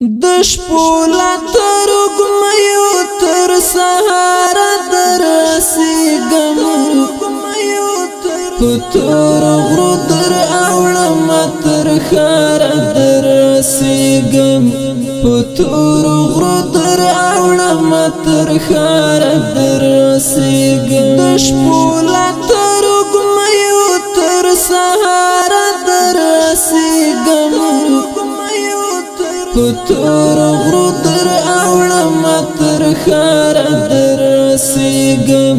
د شپو لا تر ګمیو تر سهار درسیږم په تور غرو در اوړم تر ښار درسیږم په تور غرو در اوړم تر ښار درسیږم د شپو لا تر ګمیو تر سهار درسیږم په تور غرو در اوړم تر ښار درسیږم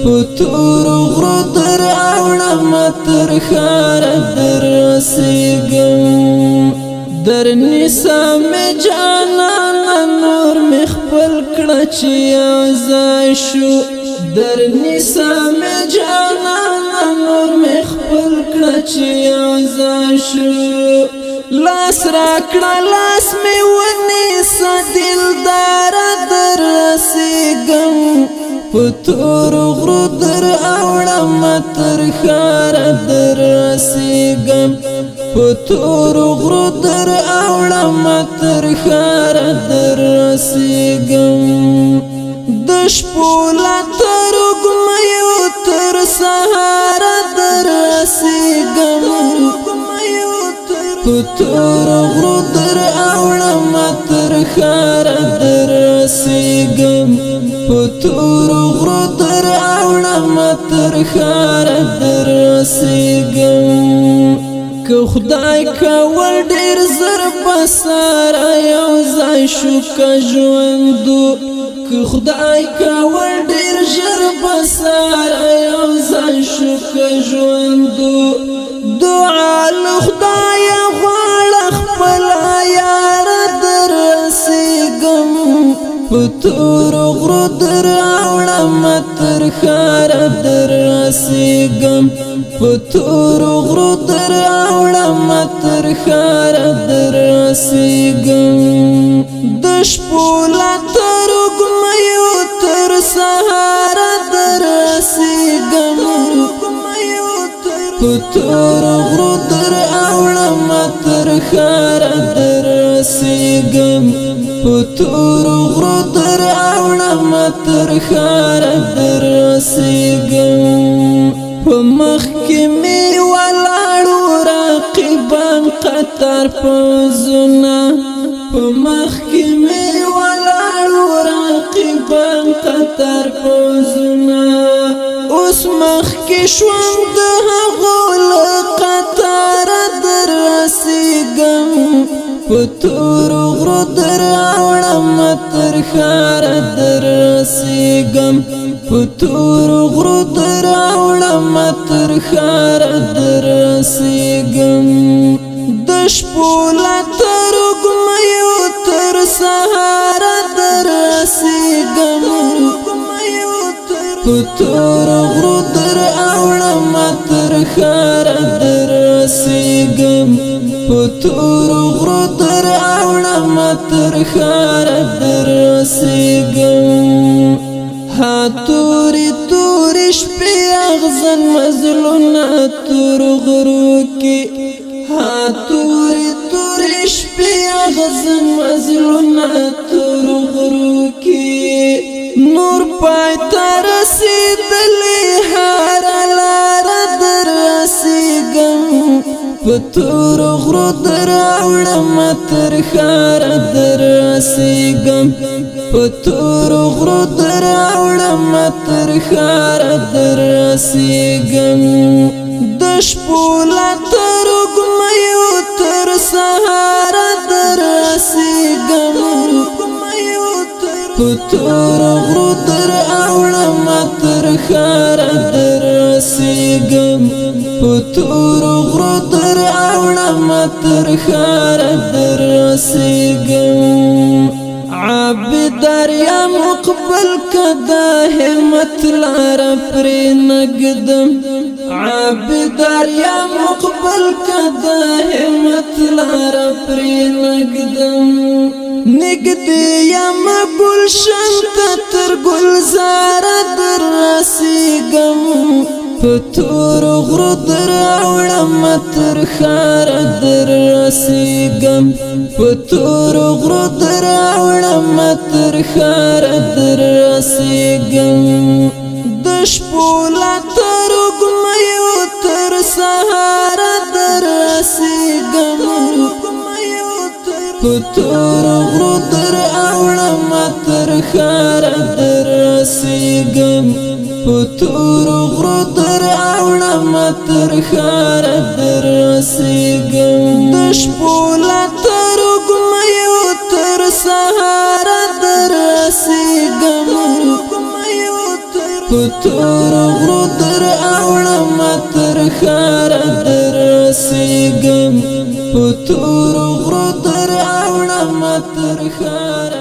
په تور غرو در اوړم تر ښار درسیږم در نیسه مې جانانه نور مې خپل کړه چې یو ځای شو در نیسه مې جانانه نور مې خپل کړه چې یو ځای شو لاس راکړه لاس مې ونیسه دلدار درسیږم په تور غرو در اوړم تر ښار درسیږم په تور غرو در اوړم تر ښار درسیږم د شپو لا تر ګمیو تر سهار درسیږم په تور غرو در اوړم تر ښار درسیږم په تور غرو در اوړم تر ښار درسیږم که خدای کول ډېر زر به سره یو ځای شو که ژوندو که خدای کول ډېر ژر به سره یو ځای شو که ژوندو دعا له خدایه غواړه خپله یار درسیږم په تور غرو در اوړم تر ښار درسیږم په تور غرو در اوړم تر ښار درسیږم د شپو لا تر ګمیو تر سهار درسیږم په تور غرو در اوړم تر ښار درسیږم په تور غرو در اوړم تر ښار درسیږم په مخ کې مې ولاړو رقیبان قطار پوځونه په مخ کې مې ولاړو رقیبان قطار پوځونه اوس مخ کې شوم د هغو له قطار درسیږم په تور غرو در اوړم تر ښار درسیږم په تور غرو در اوړم تر ښار درسیږم د شپو لا تر ګمیو تر سهار درسیږم په تور غرو در اوړم تر ښار درسیږم په تور غرو در اوړم تر ښار درسیږم ها توري توري شپې اغزن مزلونه تور غرو کې ها توري توري شپې اغزن مزلونه تور غرو کې نور پای ته رسېدلې هر لار درسیږم په تور غرو در اوړم تر ښار درسیږم په تور غرو در اوړم تر ښار درسیږم د شپو لا تر ګمیو تر سهار درسیږم په تور غرو در اوړم تر ښار درسیږم په تور غرو در اوړم تر ښار درسیږم عابدار یا مقبل کدا همت لار پر نگدم عابدار یا مقبل کدا همت لار پر نگدم نگدی یا گلشن تر گلزار درسیږم پتور غرو در اوړم تر خار در رسیږم پتور غرو در اوړم تر خار در رسیږم د شپو لا تر ګمیو تر سهار در رسیږم پتور غرو در اوړم تر خار در رسیږم پتور غرو در اوړم تر خار در رسیږم د شپو لا تر ګمیو تر سهار در رسیږم پتور غرو در اوړم تر خار در رسیږم پتور غرو در اوړم تر خار